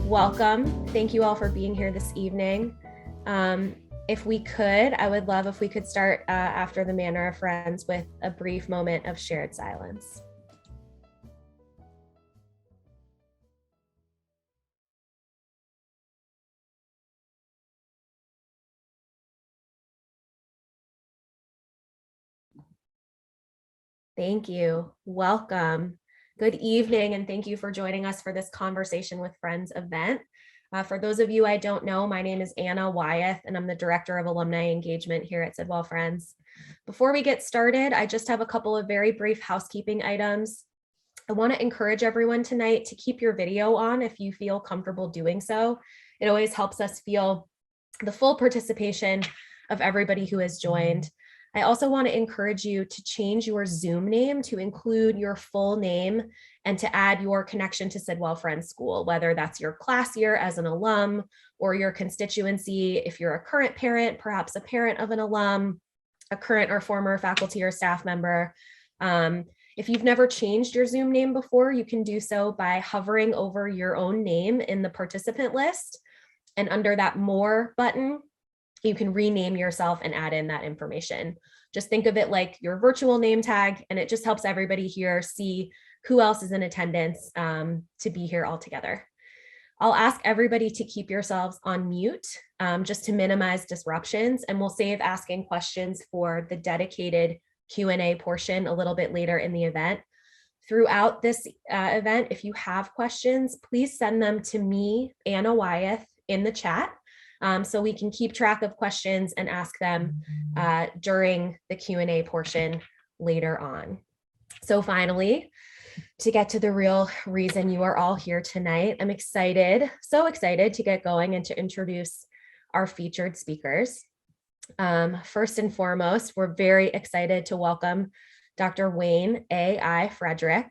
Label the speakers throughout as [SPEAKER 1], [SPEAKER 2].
[SPEAKER 1] welcome. Thank you all for being here this evening. If we could, I would love if we could start after the manner of friends with a brief moment of shared silence. Thank you. Welcome. Good evening, and thank you for joining us for this Conversation with Friends event. For those of you I don't know, my name is Anna Wyeth, and I'm the Director of Alumni Engagement here at Sidwell Friends. Before we get started, I just have a couple of very brief housekeeping items. I want to encourage everyone tonight to keep your video on if you feel comfortable doing so. It always helps us feel the full participation of everybody who has joined. I also want to encourage you to change your Zoom name to include your full name and to add your connection to Sidwell Friends School, whether that's your class year as an alum or your constituency. If you're a current parent, perhaps a parent of an alum, a current or former faculty or staff member. If you've never changed your Zoom name before, you can do so by hovering over your own name in the participant list. And under that More button, you can rename yourself and add in that information. Just think of it like your virtual name tag, and it just helps everybody here see who else is in attendance to be here all together. I'll ask everybody to keep yourselves on mute just to minimize disruptions, and we'll save asking questions for the dedicated Q&A portion a little bit later in the event. Throughout this event, if you have questions, please send them to me, Anna Wyeth, in the chat. So we can keep track of questions and ask them during the Q&A portion later on. So finally, to get to the real reason you are all here tonight, I'm excited, so excited to get going and to introduce our featured speakers. First and foremost, we're very excited to welcome Dr. Wayne Ai Frederick,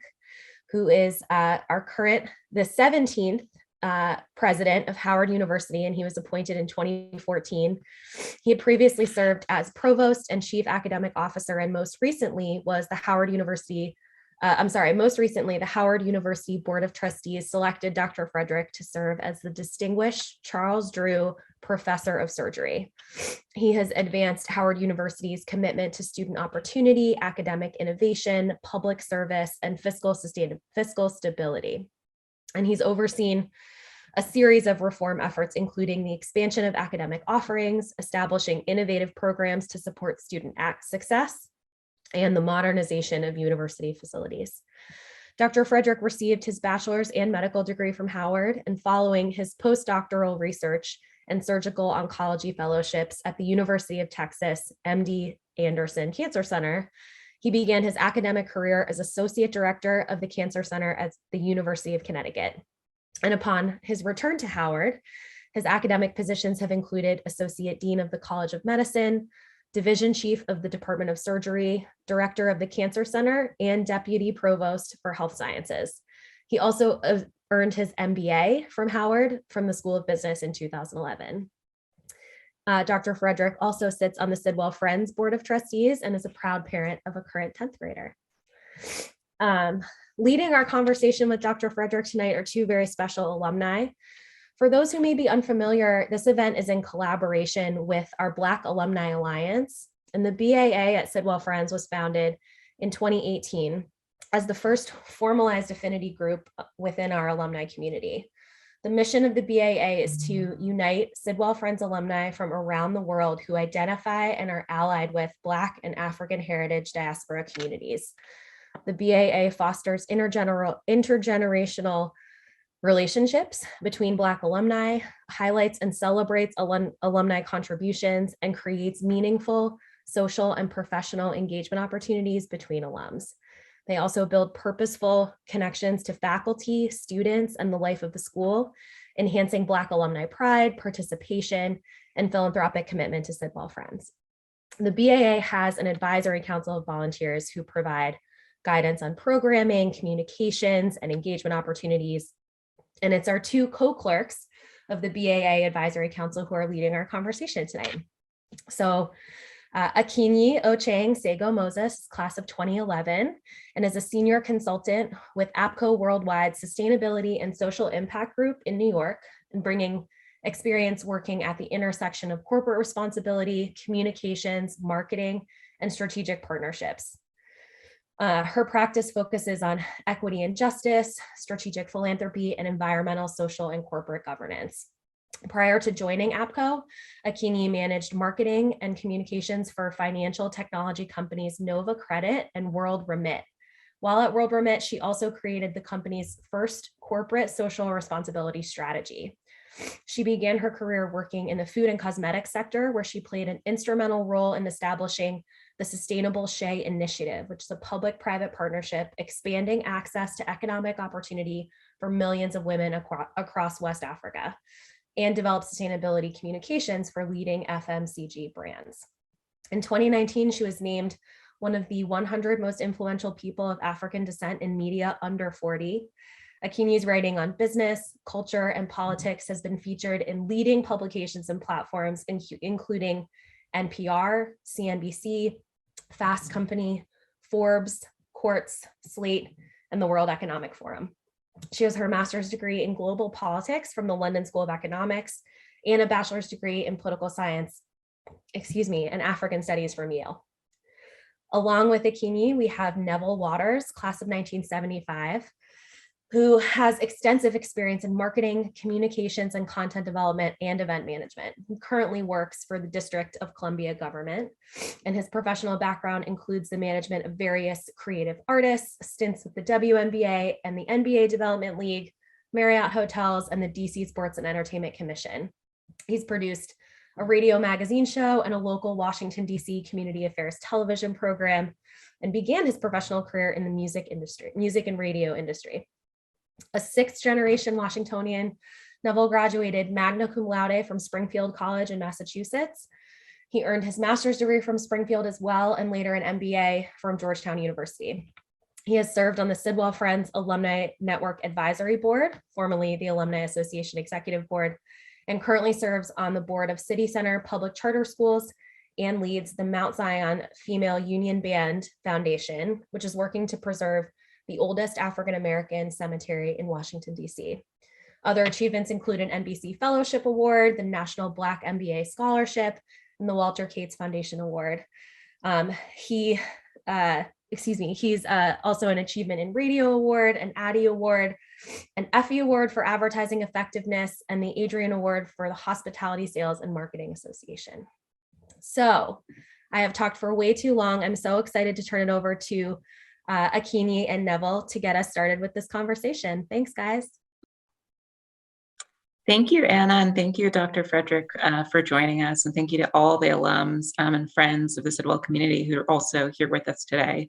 [SPEAKER 1] who is the 17th president of Howard University, and he was appointed in 2014. He had previously served as provost and chief academic officer, and most recently the Howard University Board of Trustees selected Dr. Frederick to serve as the Distinguished Charles Drew Professor of Surgery. He has advanced Howard University's commitment to student opportunity, academic innovation, public service, and fiscal stability. And he's overseen a series of reform efforts, including the expansion of academic offerings, establishing innovative programs to support student success, and the modernization of university facilities. Dr. Frederick received his bachelor's and medical degree from Howard, and following his postdoctoral research and surgical oncology fellowships at the University of Texas MD Anderson Cancer Center, he began his academic career as Associate Director of the Cancer Center at the University of Connecticut. And upon his return to Howard, his academic positions have included Associate Dean of the College of Medicine, Division Chief of the Department of Surgery, Director of the Cancer Center, and Deputy Provost for Health Sciences. He also earned his MBA from Howard from the School of Business in 2011. Dr. Frederick also sits on the Sidwell Friends Board of Trustees and is a proud parent of a current 10th grader. Leading our conversation with Dr. Frederick tonight are two very special alumni. For those who may be unfamiliar, this event is in collaboration with our Black Alumni Alliance, and the BAA at Sidwell Friends was founded in 2018 as the first formalized affinity group within our alumni community. The mission of the BAA is to unite Sidwell Friends alumni from around the world who identify and are allied with Black and African heritage diaspora communities. The BAA fosters intergenerational relationships between Black alumni, highlights and celebrates alumni contributions, and creates meaningful social and professional engagement opportunities between alums. They also build purposeful connections to faculty, students, and the life of the school, enhancing Black alumni pride, participation, and philanthropic commitment to Sidwell Friends. The BAA has an advisory council of volunteers who provide guidance on programming, communications, and engagement opportunities. And it's our two co-clerks of the BAA Advisory Council who are leading our conversation tonight. So Akinyi Ocheng Sego Moses, class of 2011, and is a senior consultant with APCO Worldwide Sustainability and Social Impact Group in New York, and bringing experience working at the intersection of corporate responsibility, communications, marketing, and strategic partnerships. Her practice focuses on equity and justice, strategic philanthropy, and environmental, social, and corporate governance. Prior to joining APCO, Akinyi managed marketing and communications for financial technology companies Nova Credit and World Remit. While at World Remit, she also created the company's first corporate social responsibility strategy. She began her career working in the food and cosmetics sector, where she played an instrumental role in establishing the Sustainable Shea Initiative, which is a public-private partnership expanding access to economic opportunity for millions of women across West Africa, and developed sustainability communications for leading FMCG brands. In 2019, she was named one of the 100 most influential people of African descent in media under 40. Akinyi's writing on business, culture, and politics has been featured in leading publications and platforms, including NPR, CNBC, Fast Company, Forbes, Quartz, Slate, and the World Economic Forum. She has her master's degree in global politics from the London School of Economics and a bachelor's degree in political science, and African studies from Yale. Along with Akinyi, we have Neville Waters, class of 1975, who has extensive experience in marketing, communications, and content development and event management. He currently works for the District of Columbia government, and his professional background includes the management of various creative artists, stints with the WNBA and the NBA Development League, Marriott Hotels, and the DC Sports and Entertainment Commission. He's produced a radio magazine show and a local Washington, DC community affairs television program, and began his professional career in the music and radio industry. A sixth-generation Washingtonian, Neville graduated magna cum laude from Springfield College in Massachusetts. He earned his master's degree from Springfield as well, and later an MBA from Georgetown University. He has served on the Sidwell Friends Alumni Network Advisory Board, formerly the Alumni Association Executive Board, and currently serves on the board of City Center Public Charter Schools and leads the Mount Zion Female Union Band Foundation, which is working to preserve the oldest African-American cemetery in Washington, DC. Other achievements include an NBC Fellowship Award, the National Black MBA Scholarship, and the Walter Cates Foundation Award. He's also an Achievement in Radio Award, an Addy Award, an Effie Award for Advertising Effectiveness, and the Adrian Award for the Hospitality Sales and Marketing Association. So I have talked for way too long. I'm so excited to turn it over to Akinyi and Neville to get us started with this conversation. Thanks, guys.
[SPEAKER 2] Thank you, Anna, and thank you, Dr. Frederick, for joining us. And thank you to all the alums and friends of the Sidwell community who are also here with us today.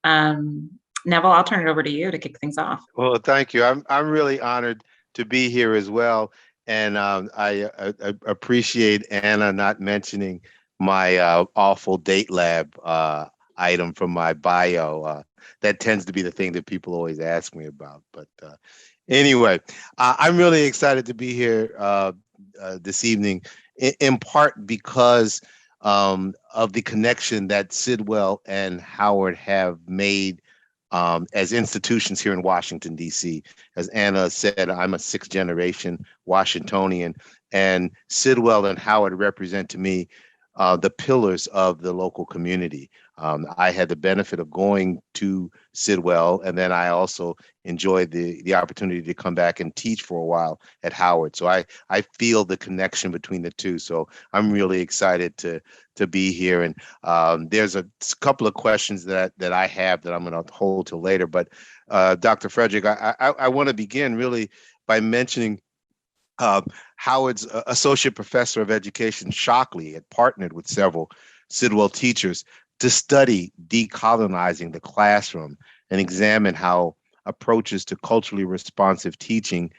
[SPEAKER 2] Neville, I'll turn it over to you to kick things off.
[SPEAKER 3] Well, thank you. I'm really honored to be here as well. And I appreciate Anna not mentioning my awful date lab item from my bio. That tends to be the thing that people always ask me about. But anyway, I'm really excited to be here this evening, in part because of the connection that Sidwell and Howard have made as institutions here in Washington, D.C. As Anna said, I'm a sixth generation Washingtonian, and Sidwell and Howard represent to me the pillars of the local community. I had the benefit of going to Sidwell, and then I also enjoyed the opportunity to come back and teach for a while at Howard. So I feel the connection between the two. So I'm really excited to be here. And there's a couple of questions that I have that I'm going to hold till later. But Dr. Frederick, I want to begin really by mentioning Howard's associate professor of education, Shockley, had partnered with several Sidwell teachers to study decolonizing the classroom and examine how approaches to culturally responsive teaching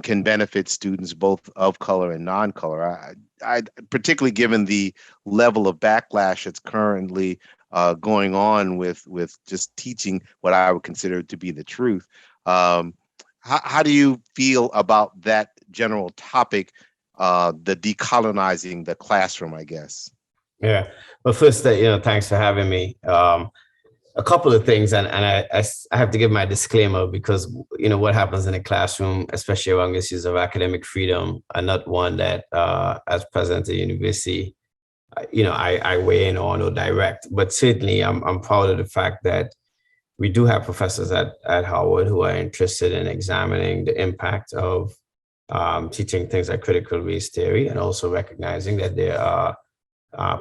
[SPEAKER 3] can benefit students both of color and non-color. I particularly given the level of backlash that's currently going on with just teaching what I would consider to be the truth. How do you feel about that general topic, the decolonizing the classroom, I guess?
[SPEAKER 4] Yeah. But first, thanks for having me. A couple of things, and I have to give my disclaimer because, what happens in a classroom, especially around issues of academic freedom, are not one that, as president of the university, I weigh in on or direct. But certainly, I'm proud of the fact that we do have professors at Howard who are interested in examining the impact of teaching things like critical race theory, and also recognizing that there are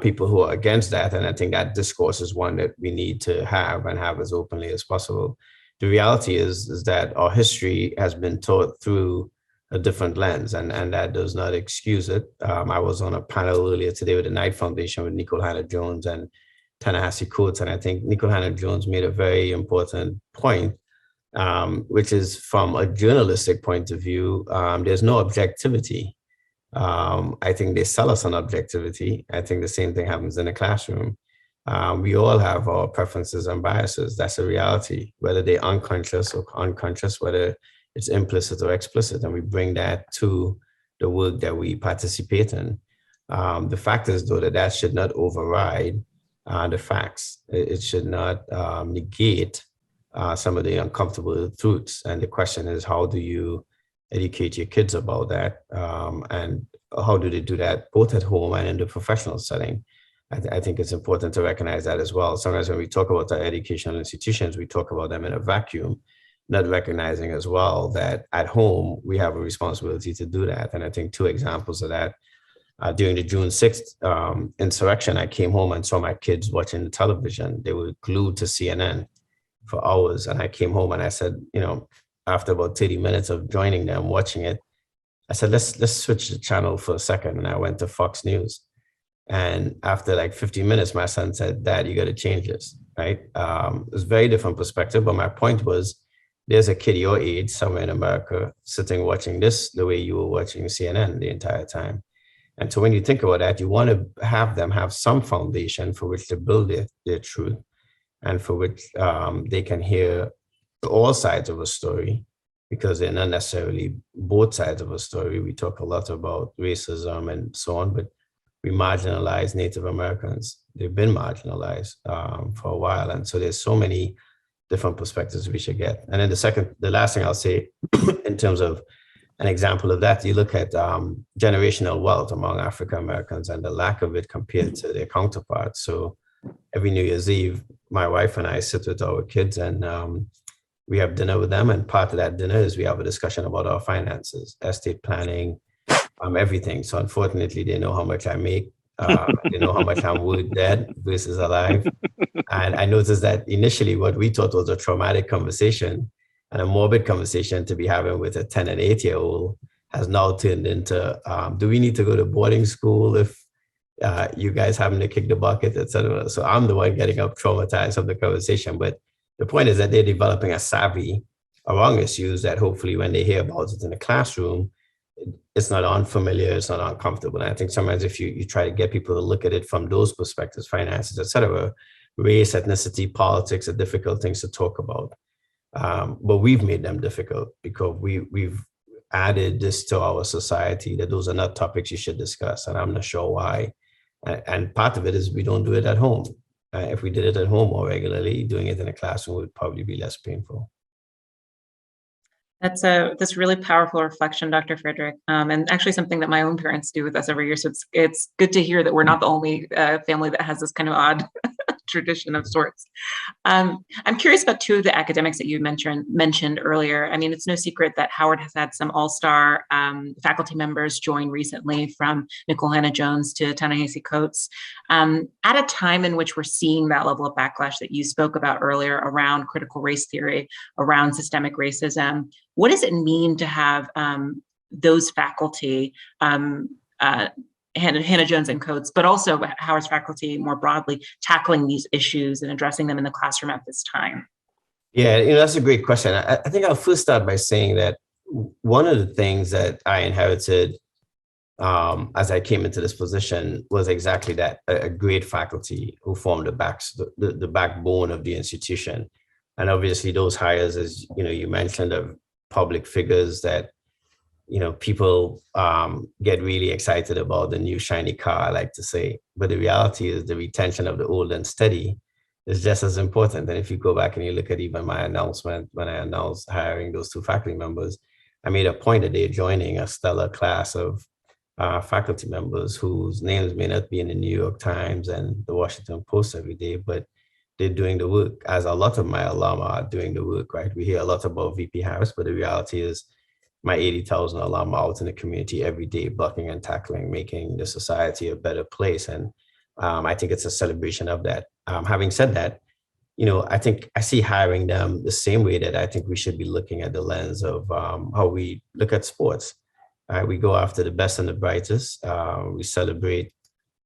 [SPEAKER 4] people who are against that. And I think that discourse is one that we need to have and have as openly as possible. The reality is that our history has been taught through a different lens, and that does not excuse it. I was on a panel earlier today with the Knight Foundation with Nicole Hannah-Jones and Ta-Nehisi Coates, and I think Nicole Hannah-Jones made a very important point, which is from a journalistic point of view, there's no objectivity. I think they sell us on objectivity. I think the same thing happens in the classroom. We all have our preferences and biases. That's a reality, whether they're unconscious or unconscious, whether it's implicit or explicit, and we bring that to the work that we participate in. The fact is, though, that should not override the facts. It should not negate some of the uncomfortable truths. And the question is, how do you educate your kids about that? And how do they do that both at home and in the professional setting? I think it's important to recognize that as well. Sometimes when we talk about our educational institutions, we talk about them in a vacuum, not recognizing as well that at home, we have a responsibility to do that. And I think two examples of that, during the June 6th insurrection, I came home and saw my kids watching the television. They were glued to CNN for hours. And I came home and I said, after about 30 minutes of joining them, watching it, I said, let's switch the channel for a second. And I went to Fox News. And after like 15 minutes, my son said, Dad, you got to change this, right? It was a very different perspective. But my point was, there's a kid your age somewhere in America sitting watching this the way you were watching CNN the entire time. And so when you think about that, you want to have them have some foundation for which to build their truth, and for which they can hear all sides of a story, because they're not necessarily both sides of a story. We talk a lot about racism and so on, but we marginalize Native Americans. They've been marginalized for a while. And so there's so many different perspectives we should get. And then the last thing I'll say in terms of an example of that, you look at generational wealth among African Americans and the lack of it compared to their counterparts. So every New Year's Eve, my wife and I sit with our kids and we have dinner with them. And part of that dinner is we have a discussion about our finances, estate planning, everything. So unfortunately, they know how much I make. They know how much I'm worth dead versus alive. And I noticed that initially what we thought was a traumatic conversation and a morbid conversation to be having with a 10 and 8-year-old has now turned into, do we need to go to boarding school if you guys having to kick the bucket, et cetera? So I'm the one getting up traumatized from the conversation. But the point is that they're developing a savvy around issues that hopefully when they hear about it in the classroom, it's not unfamiliar, it's not uncomfortable. And I think sometimes if you try to get people to look at it from those perspectives, finances, et cetera, race, ethnicity, politics are difficult things to talk about. But we've made them difficult because we've added this to our society, that those are not topics you should discuss. And I'm not sure why. And part of it is we don't do it at home. If we did it at home more regularly, doing it in a classroom would probably be less painful.
[SPEAKER 2] That's really powerful reflection, Dr. Frederick, and actually something that my own parents do with us every year. So it's good to hear that we're not the only family that has this kind of odd tradition of sorts. I'm curious about two of the academics that you mentioned earlier. I mean, it's no secret that Howard has had some all-star faculty members join recently, from Nicole Hannah-Jones to Ta-Nehisi Coates. At a time in which we're seeing that level of backlash that you spoke about earlier around critical race theory, around systemic racism, what does it mean to have those faculty, Hannah-Jones and Coates, but also Howard's faculty more broadly, tackling these issues and addressing them in the classroom at this time?
[SPEAKER 4] Yeah, that's a great question. I think I'll first start by saying that one of the things that I inherited as I came into this position was exactly that, a great faculty who formed the backbone of the institution. And obviously those hires, as you mentioned, are public figures that people get really excited about the new shiny car, I like to say. But the reality is the retention of the old and steady is just as important. And if you go back and you look at even my announcement, when I announced hiring those 2 faculty members, I made a point that they're joining a stellar class of faculty members whose names may not be in the New York Times and the Washington Post every day, but they're doing the work, as a lot of my alumni are doing the work, right? We hear a lot about VP Harris, but the reality is my 80,000 alumni out in the community every day, blocking and tackling, making the society a better place. And I think it's a celebration of that. Having said that, I think I see hiring them the same way that I think we should be looking at the lens of how we look at sports. We go after the best and the brightest. We celebrate,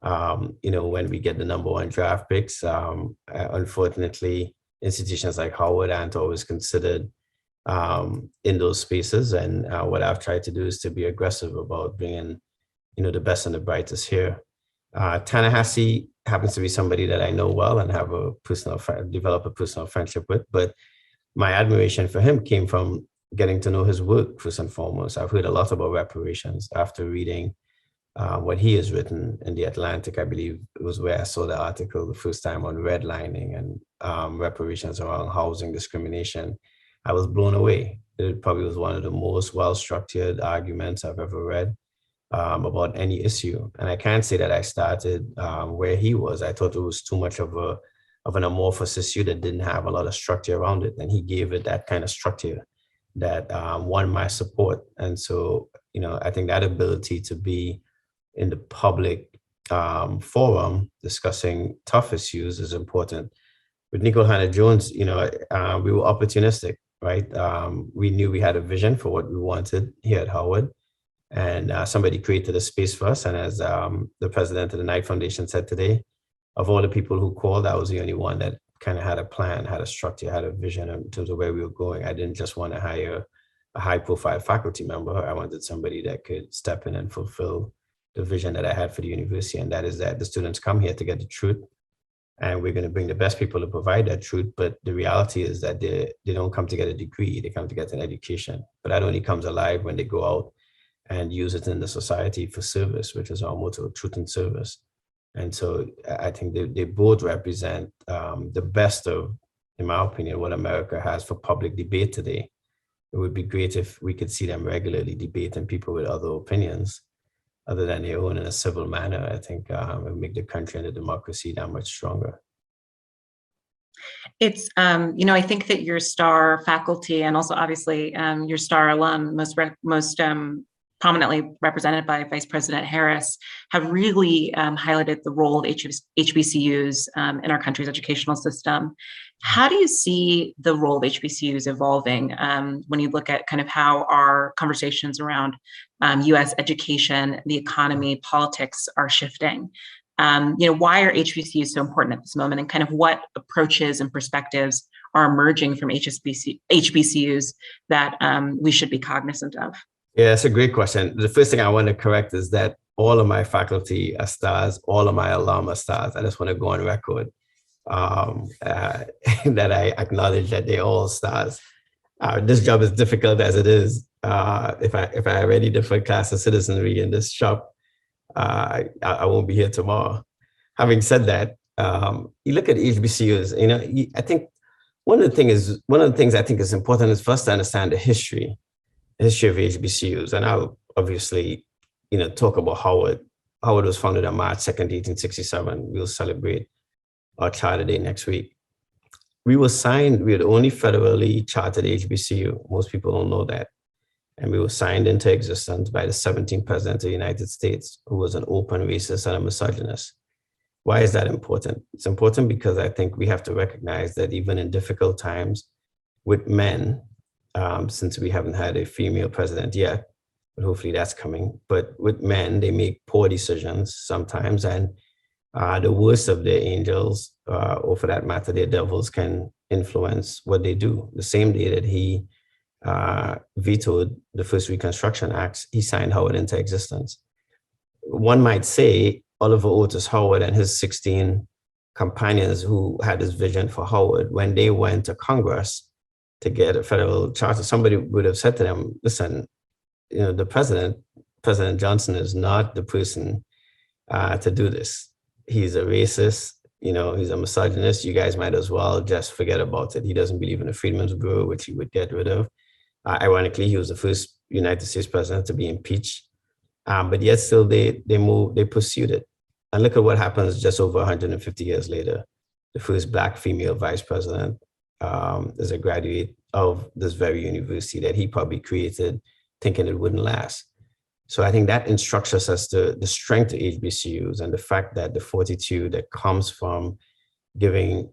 [SPEAKER 4] when we get the #1 draft picks. Unfortunately, institutions like Howard aren't always considered in those spaces. And what I've tried to do is to be aggressive about bringing, the best and the brightest here. Ta-Nehisi happens to be somebody that I know well and have develop a personal friendship with. But my admiration for him came from getting to know his work first and foremost. I've heard a lot about reparations after reading what he has written in The Atlantic. I believe it was where I saw the article the first time on redlining and reparations around housing discrimination. I was blown away. It probably was one of the most well-structured arguments I've ever read about any issue. And I can't say that I started where he was. I thought it was too much of an amorphous issue that didn't have a lot of structure around it. And he gave it that kind of structure that won my support. And so, I think that ability to be in the public forum discussing tough issues is important. With Nicole Hannah-Jones, we were opportunistic, right? We knew we had a vision for what we wanted here at Howard. And somebody created a space for us. And as the president of the Knight Foundation said today, of all the people who called, I was the only one that kind of had a plan, had a structure, had a vision in terms of where we were going. I didn't just want to hire a high-profile faculty member. I wanted somebody that could step in and fulfill the vision that I had for the university. And that is that the students come here to get the truth. And we're going to bring the best people to provide that truth. But the reality is that they don't come to get a degree, they come to get an education. But that only comes alive when they go out and use it in the society for service, which is our motto, truth and service. And so I think they both represent the best of, in my opinion, what America has for public debate today. It would be great if we could see them regularly debating people with other opinions other than their own in a civil manner. I think it would make the country and the democracy that much stronger.
[SPEAKER 2] It's, I think that your star faculty and also obviously your star alum, most prominently represented by Vice President Harris, have really highlighted the role of HBCUs in our country's educational system. How do you see the role of HBCUs evolving when you look at kind of how our conversations around U.S. education, the economy, politics are shifting? Why are HBCUs so important at this moment, and kind of what approaches and perspectives are emerging from HBCUs that we should be cognizant of?
[SPEAKER 4] Yeah, that's a great question. The first thing I want to correct is that all of my faculty are stars, all of my alum are stars. I just want to go on record that I acknowledge that they're all stars. This job is difficult as it is. If I already did for class of citizenry in this shop, I won't be here tomorrow. Having said that, you look at HBCUs. I think one of the things I think is important is for us to understand the history of HBCUs. And I'll obviously, talk about Howard. Howard was founded on March 2nd, 1867. We'll celebrate our charter day next week. We were the only federally chartered HBCU. Most people don't know that. And we were signed into existence by the 17th president of the United States, who was an open racist and a misogynist. Why is that important? It's important because I think we have to recognize that even in difficult times with men, since we haven't had a female president yet, but hopefully that's coming. But with men, they make poor decisions sometimes, and the worst of their angels, or for that matter, their devils, can influence what they do. The same day that he vetoed the first Reconstruction Acts, he signed Howard into existence. One might say Oliver Otis Howard and his 16 companions who had this vision for Howard, when they went to Congress to get a federal charter, somebody would have said to them, listen, the President Johnson is not the person to do this. He's a racist, he's a misogynist. You guys might as well just forget about it. He doesn't believe in the Freedmen's Bureau, which he would get rid of. Ironically, he was the first United States president to be impeached. But yet still they pursued it. And look at what happens just over 150 years later. The first Black female vice president is a graduate of this very university that he probably created thinking it wouldn't last. So I think that instructs us as to the strength of HBCUs and the fact that the fortitude that comes from giving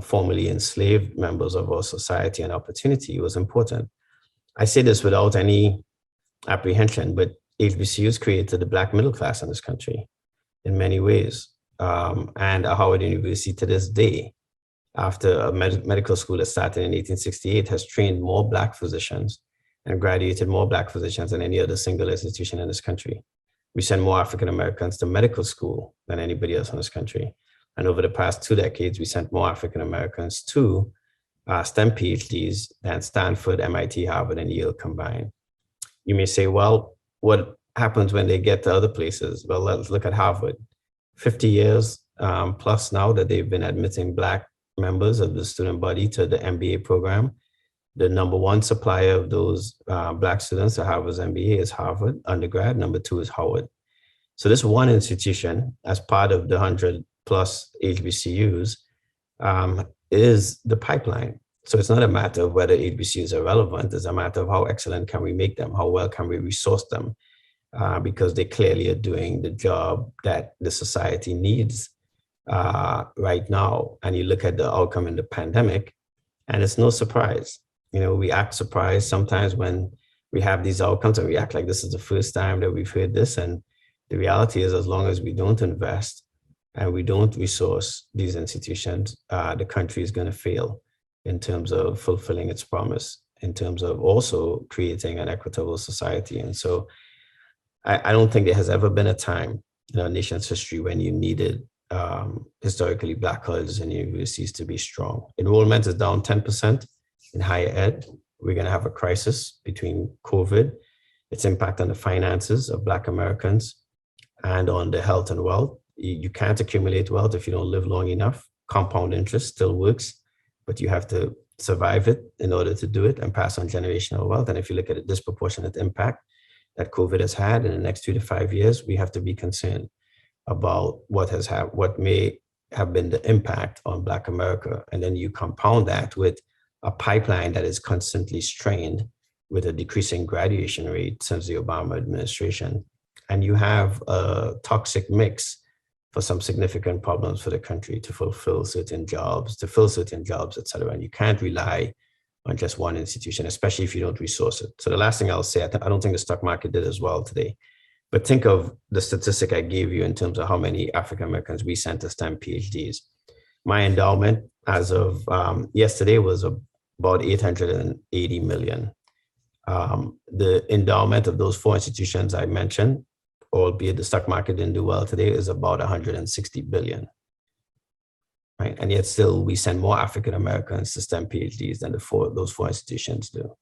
[SPEAKER 4] formerly enslaved members of our society an opportunity was important. I say this without any apprehension, but HBCUs created the Black middle class in this country in many ways. And Howard University to this day, after a medical school that started in 1868, has trained more Black physicians and graduated more Black physicians than any other single institution in this country. We send more African Americans to medical school than anybody else in this country. And over the past 2 decades, we sent more African Americans to STEM PhDs than Stanford, MIT, Harvard, and Yale combined. You may say, well, what happens when they get to other places? Well, let's look at Harvard. 50 years plus now that they've been admitting Black members of the student body to the MBA program. The number one supplier of those Black students to Harvard's MBA is Harvard undergrad. Number 2 is Howard. So this one institution, as part of the 100 plus HBCUs, is the pipeline. So it's not a matter of whether HBCUs are relevant. It's a matter of how excellent can we make them? How well can we resource them? Because they clearly are doing the job that the society needs right now. And you look at the outcome in the pandemic, and it's no surprise. We act surprised sometimes when we have these outcomes and we act like this is the first time that we've heard this. And the reality is, as long as we don't invest and we don't resource these institutions, the country is going to fail in terms of fulfilling its promise, in terms of also creating an equitable society. And so I don't think there has ever been a time in our nation's history when you needed historically Black colleges and universities to be strong. Enrollment is down 10% in higher ed. We're going to have a crisis between COVID, its impact on the finances of Black Americans, and on the health and wealth. You can't accumulate wealth if you don't live long enough. Compound interest still works, but you have to survive it in order to do it and pass on generational wealth. And if you look at the disproportionate impact that COVID has had in the next 2 to 5 years, we have to be concerned about what may have been the impact on Black America. And then you compound that with a pipeline that is constantly strained with a decreasing graduation rate since the Obama administration. And you have a toxic mix for some significant problems for the country to fulfill certain jobs, to fill certain jobs, et cetera. And you can't rely on just one institution, especially if you don't resource it. So the last thing I'll say, I don't think the stock market did as well today, but think of the statistic I gave you in terms of how many African Americans we sent to STEM PhDs. My endowment as of yesterday was about 880 million. The endowment of those 4 institutions I mentioned, albeit the stock market didn't do well today, is about 160 billion. Right? And yet still we send more African Americans to STEM PhDs than those 4 institutions do.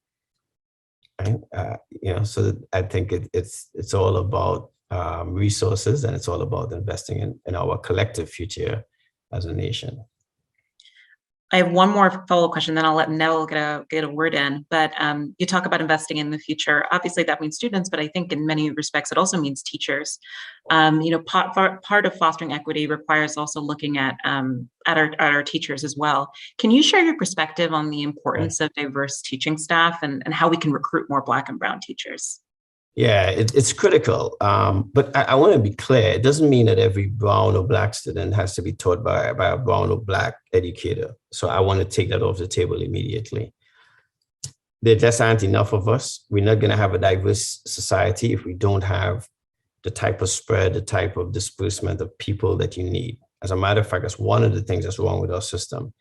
[SPEAKER 4] Right? So I think it's all about resources, and it's all about investing in our collective future as a nation.
[SPEAKER 2] I have one more follow-up question, then I'll let Neville get a word in. But you talk about investing in the future. Obviously, that means students, but I think in many respects, it also means teachers. Part of fostering equity requires also looking at our teachers as well. Can you share your perspective on the importance of diverse teaching staff and how we can recruit more Black and Brown teachers?
[SPEAKER 4] Yeah, it's critical. But I want to be clear. It doesn't mean that every Brown or Black student has to be taught by a Brown or Black educator. So I want to take that off the table immediately. There just aren't enough of us. We're not going to have a diverse society if we don't have the type of spread, the type of disbursement of people that you need. As a matter of fact, that's one of the things that's wrong with our system.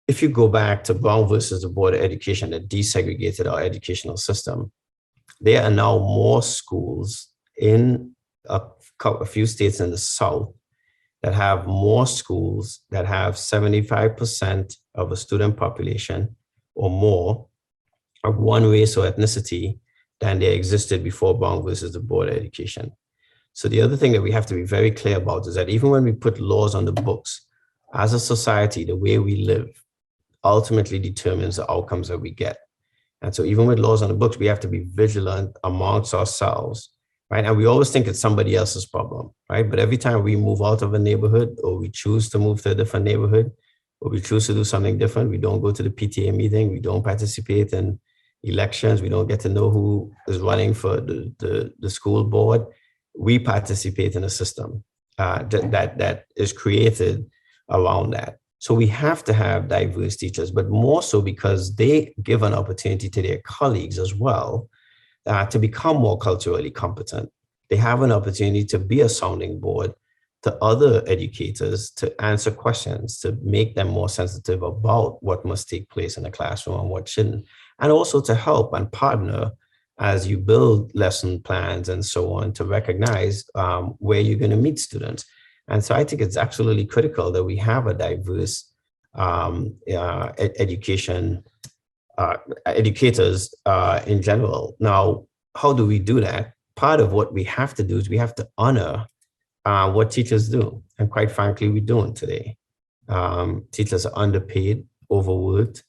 [SPEAKER 4] If you go back to Brown versus the Board of Education that desegregated our educational system, there are now more schools in a few states in the South that have more schools that have 75% of a student population or more of one race or ethnicity than they existed before Brown versus the Board of Education. So the other thing that we have to be very clear about is that even when we put laws on the books, as a society, the way we live ultimately determines the outcomes that we get. And so even with laws on the books, we have to be vigilant amongst ourselves, right? And we always think it's somebody else's problem, right? But every time we move out of a neighborhood, or we choose to move to a different neighborhood, or we choose to do something different, we don't go to the PTA meeting, we don't participate in elections, we don't get to know who is running for the school board, we participate in a system that is created around that. So we have to have diverse teachers, but more so because they give an opportunity to their colleagues as well to become more culturally competent. They have an opportunity to be a sounding board to other educators, to answer questions, to make them more sensitive about what must take place in the classroom and what shouldn't, and also to help and partner as you build lesson plans and so on, to recognize where you're going to meet students. And so I think it's absolutely critical that we have a diverse educators in general. Now, how do we do that? Part of what we have to do is we have to honor what teachers do. And quite frankly, we don't today. Teachers are underpaid, overworked.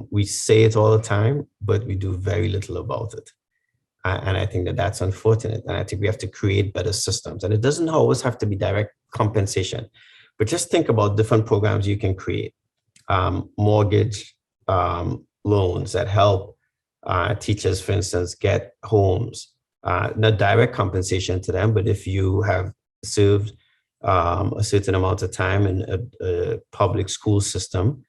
[SPEAKER 4] We say it all the time, but we do very little about it. And I think that that's unfortunate. And I think we have to create better systems. And it doesn't always have to be direct compensation, but just think about different programs you can create. Mortgage loans that help teachers, for instance, get homes. Not direct compensation to them, but if you have served a certain amount of time in a public school system,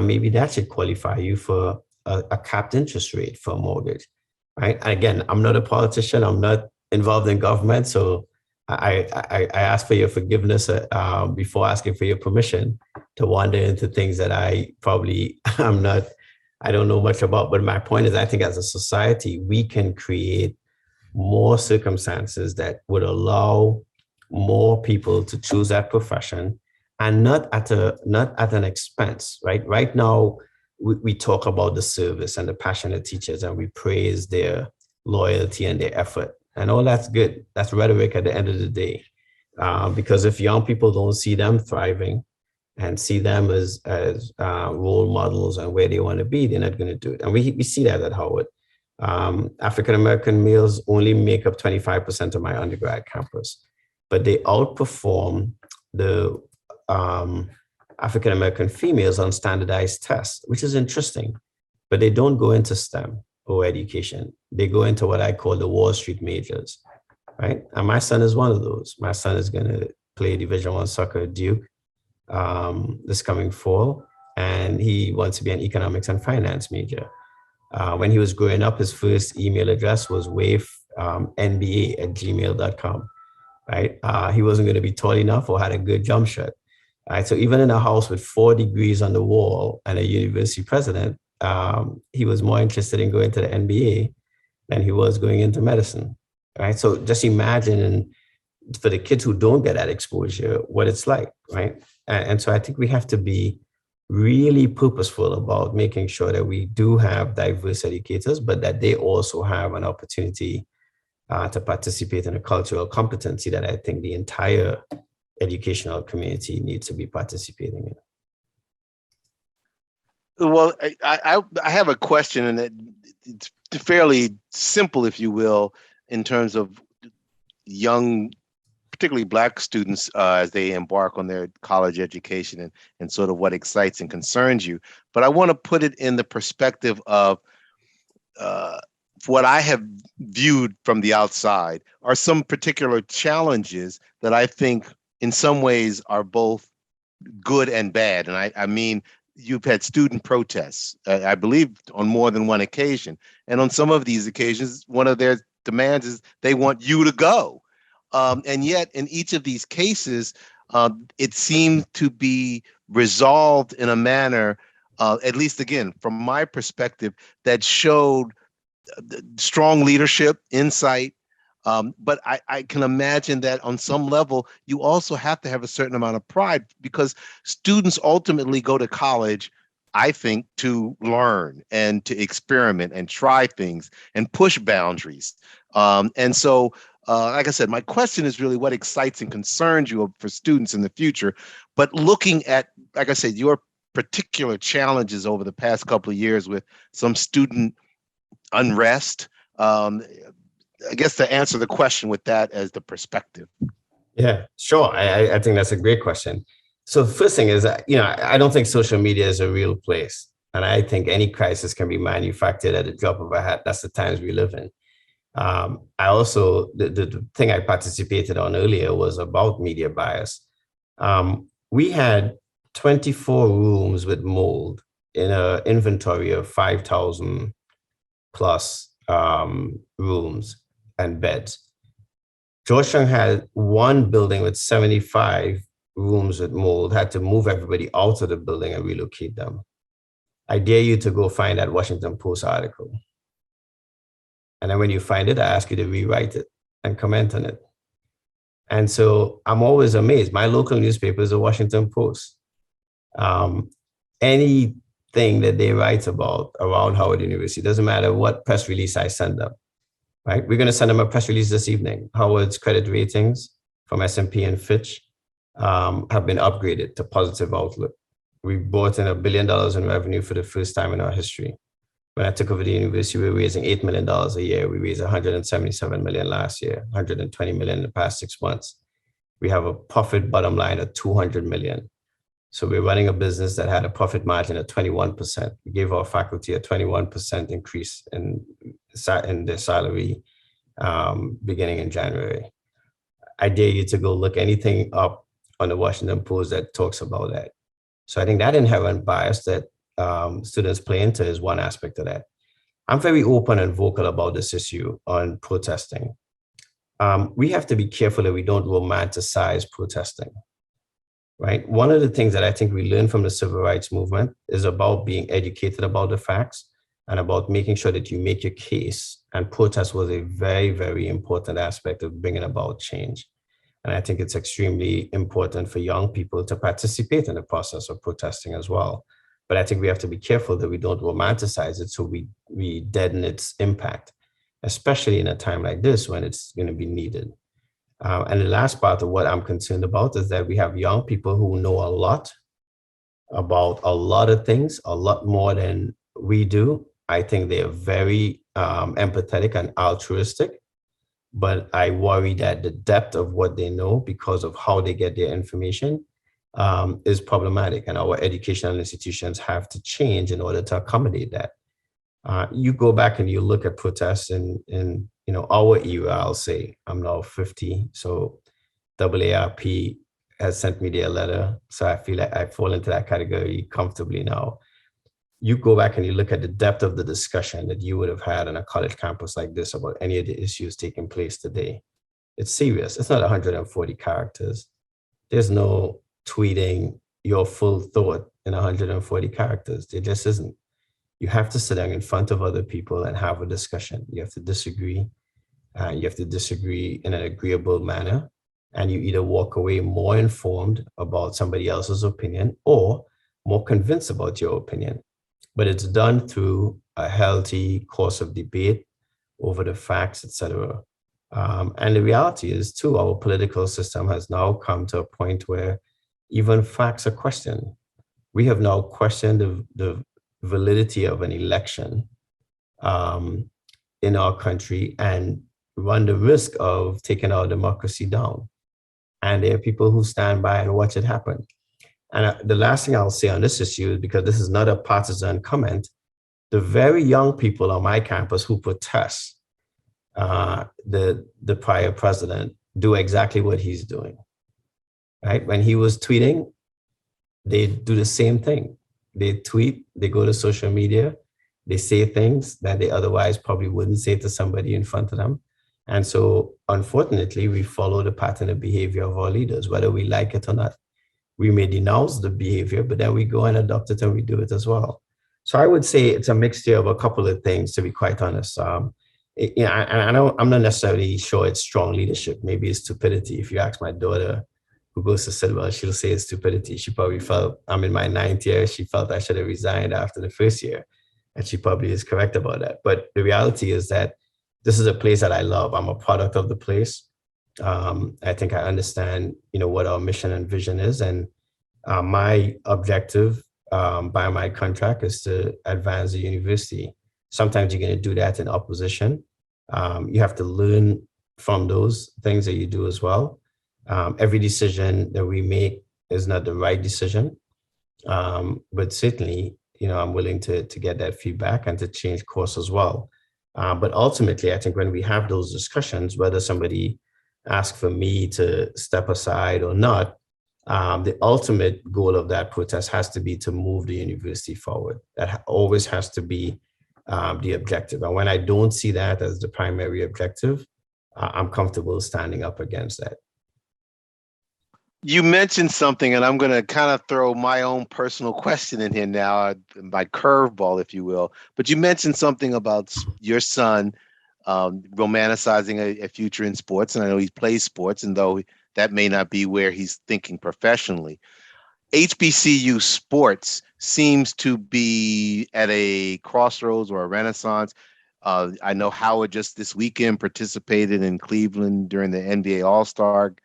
[SPEAKER 4] maybe that should qualify you for a capped interest rate for a mortgage, right? And again, I'm not a politician. I'm not involved in government. So I ask for your forgiveness before asking for your permission to wander into things that I probably I don't know much about. But my point is, I think as a society, we can create more circumstances that would allow more people to choose that profession, and not at an expense, right? Right now, we talk about the service and the passionate teachers, and we praise their loyalty and their effort, and all that's good. That's rhetoric at the end of the day, because if young people don't see them thriving and see them as role models and where they want to be, they're not going to do it. And we see that at Howard. African-American males only make up 25% of my undergrad campus, but they outperform the African-American females on standardized tests, which is interesting, but they don't go into STEM or education. They go into what I call the Wall Street majors, right? And my son is one of those. My son is going to play Division I soccer at Duke this coming fall, and he wants to be an economics and finance major. When he was growing up, his first email address was wafenba@gmail.com, right? He wasn't going to be tall enough or had a good jump shot, right? So even in a house with 4 degrees on the wall and a university president, he was more interested in going to the NBA than he was going into medicine, right? So just imagine, for the kids who don't get that exposure, what it's like, right? And so I think we have to be really purposeful about making sure that we do have diverse educators, but that they also have an opportunity to participate in a cultural competency that I think the entire educational community needs to be participating in.
[SPEAKER 3] Well, I have a question, and it's fairly simple, if you will, in terms of young, particularly Black students, as they embark on their college education and sort of what excites and concerns you. But I want to put it in the perspective of what I have viewed from the outside are some particular challenges that I think in some ways are both good and bad. And I mean, you've had student protests, I believe, on more than one occasion. And on some of these occasions, one of their demands is they want you to go. And yet, in each of these cases, it seemed to be resolved in a manner, at least again, from my perspective, that showed strong leadership, insight. But I can imagine that on some level, you also have to have a certain amount of pride, because students ultimately go to college, I think, to learn and to experiment and try things and push boundaries. And so, like I said, my question is really what excites and concerns you for students in the future. But looking at, like I said, your particular challenges over the past couple of years with some student unrest, I guess to answer the question with that as the perspective.
[SPEAKER 4] Yeah, sure. I think that's a great question. So the first thing is that, I don't think social media is a real place. And I think any crisis can be manufactured at the drop of a hat. That's the times we live in. I also, the thing I participated on earlier was about media bias. We had 24 rooms with mold in an inventory of 5,000 plus rooms and beds. Georgetown had one building with 75 rooms with mold, had to move everybody out of the building and relocate them. I dare you to go find that Washington Post article. And then when you find it, I ask you to rewrite it and comment on it. And so I'm always amazed. My local newspaper is the Washington Post. Anything that they write about around Howard University, doesn't matter what press release I send them, right? We're going to send them a press release this evening. Howard's credit ratings from S&P and Fitch have been upgraded to positive outlook. We brought in $1 billion in revenue for the first time in our history. When I took over the university, we were raising $8 million a year. We raised $177 million last year, $120 million in the past 6 months. We have a profit bottom line of $200 million. So we're running a business that had a profit margin of 21%. We gave our faculty a 21% increase in their salary beginning in January. I dare you to go look anything up on the Washington Post that talks about that. So I think that inherent bias that students play into is one aspect of that. I'm very open and vocal about this issue on protesting. We have to be careful that we don't romanticize protesting, right? One of the things that I think we learned from the civil rights movement is about being educated about the facts and about making sure that you make your case. And protest was a very, very important aspect of bringing about change. And I think it's extremely important for young people to participate in the process of protesting as well. But I think we have to be careful that we don't romanticize it so we deaden its impact, especially in a time like this when it's going to be needed. And the last part of what I'm concerned about is that we have young people who know a lot about a lot of things, a lot more than we do. I think they are very empathetic and altruistic, but I worry that the depth of what they know because of how they get their information is problematic, and our educational institutions have to change in order to accommodate that. You go back and you look at protests in our era. I'll say I'm now 50, so AARP has sent me their letter, so I feel like I fall into that category comfortably now. You go back and you look at the depth of the discussion that you would have had on a college campus like this about any of the issues taking place today. It's serious. It's not 140 characters. There's no tweeting your full thought in 140 characters. There just isn't. You have to sit down in front of other people and have a discussion. You have to disagree. You have to disagree in an agreeable manner. And you either walk away more informed about somebody else's opinion or more convinced about your opinion. But it's done through a healthy course of debate over the facts, etc. And the reality is, too, our political system has now come to a point where even facts are questioned. We have now questioned the validity of an election in our country and run the risk of taking our democracy down. And there are people who stand by and watch it happen. And the last thing I'll say on this issue, because this is not a partisan comment, the very young people on my campus who protest the prior president do exactly what he's doing, right? When he was tweeting, they do the same thing. They tweet, they go to social media, they say things that they otherwise probably wouldn't say to somebody in front of them. And so, unfortunately, we follow the pattern of behavior of our leaders, whether we like it or not. We may denounce the behavior, but then we go and adopt it and we do it as well. So I would say it's a mixture of a couple of things, to be quite honest. I'm not necessarily sure it's strong leadership. Maybe it's stupidity. If you ask my daughter, who goes to Sidwell, she'll say it's stupidity. She probably felt, I'm in my 9th year, she felt I should have resigned after the first year. And she probably is correct about that. But the reality is that this is a place that I love. I'm a product of the place. I think I understand, what our mission and vision is. And my objective by my contract is to advance the university. Sometimes you're going to do that in opposition. You have to learn from those things that you do as well. Every decision that we make is not the right decision, but certainly, I'm willing to get that feedback and to change course as well. But ultimately, I think when we have those discussions, whether somebody asks for me to step aside or not, the ultimate goal of that protest has to be to move the university forward. That always has to be the objective. And when I don't see that as the primary objective, I'm comfortable standing up against that.
[SPEAKER 3] You mentioned something, and I'm going to kind of throw my own personal question in here now, my curveball, if you will. But you mentioned something about your son romanticizing a future in sports, and I know he plays sports, and though that may not be where he's thinking professionally, HBCU sports seems to be at a crossroads or a renaissance. I know Howard just this weekend participated in Cleveland during the NBA All-Star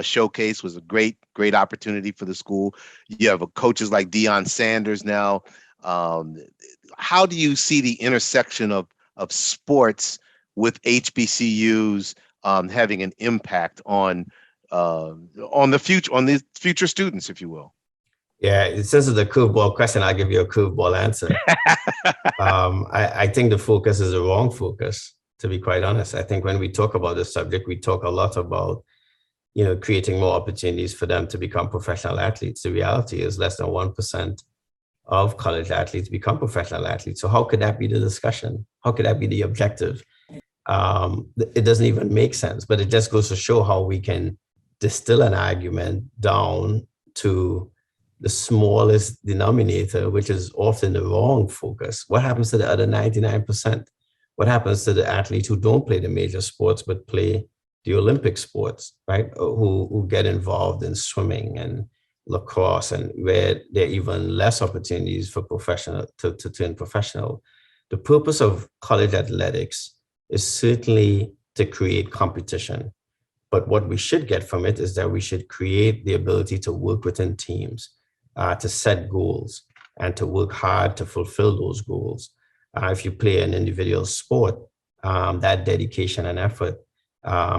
[SPEAKER 3] showcase. Was a great opportunity for the school. You have coaches like Deion Sanders now. How do you see the intersection of sports with HBCUs having an impact on the future students, if you will?
[SPEAKER 4] Yeah, since it's a curveball question, I'll give you a curveball answer. I think the focus is the wrong focus, to be quite honest. I think when we talk about this subject, we talk a lot about creating more opportunities for them to become professional athletes. The reality is less than 1% of college athletes become professional athletes. So how could that be the discussion? How could that be the objective? It doesn't even make sense, but it just goes to show how we can distill an argument down to the smallest denominator, which is often the wrong focus. What happens to the other 99%? What happens to the athletes who don't play the major sports but play the Olympic sports, right? Who get involved in swimming and lacrosse, and where there are even less opportunities for professional to turn professional. The purpose of college athletics is certainly to create competition. But what we should get from it is that we should create the ability to work within teams, to set goals, and to work hard to fulfill those goals. If you play an individual sport, that dedication and effort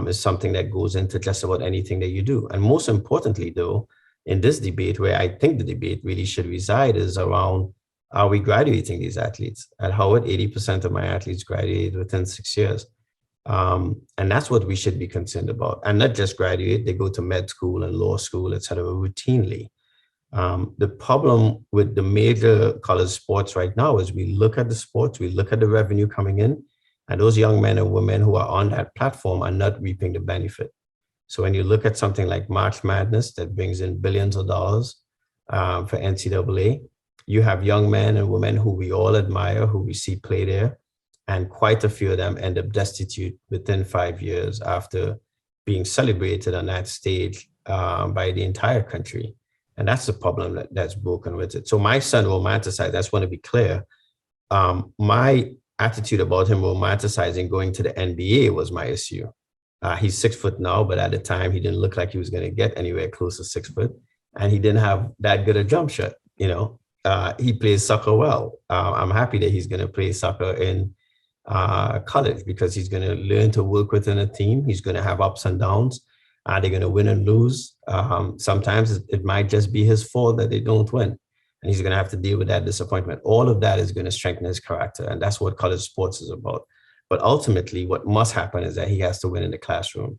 [SPEAKER 4] is something that goes into just about anything that you do. And most importantly, though, in this debate, where I think the debate really should reside is around, are we graduating these athletes? At Howard, 80% of my athletes graduated within 6 years. And that's what we should be concerned about. And not just graduate, they go to med school and law school, et cetera, routinely. The problem with the major college sports right now is we look at the sports, we look at the revenue coming in, and those young men and women who are on that platform are not reaping the benefit. So when you look at something like March Madness that brings in billions of dollars for NCAA, you have young men and women who we all admire, who we see play there, and quite a few of them end up destitute within 5 years after being celebrated on that stage by the entire country. And that's the problem that's broken with it. So my son romanticized, I just want to be clear. My attitude about him romanticizing going to the NBA was my issue. He's 6 foot now, but at the time he didn't look like he was going to get anywhere close to 6 foot. And he didn't have that good a jump shot. He plays soccer well. I'm happy that he's going to play soccer in college because he's going to learn to work within a team. He's going to have ups and downs. They're going to win and lose. Sometimes it might just be his fault that they don't win. And he's going to have to deal with that disappointment. All of that is going to strengthen his character. And that's what college sports is about. But ultimately, what must happen is that he has to win in the classroom.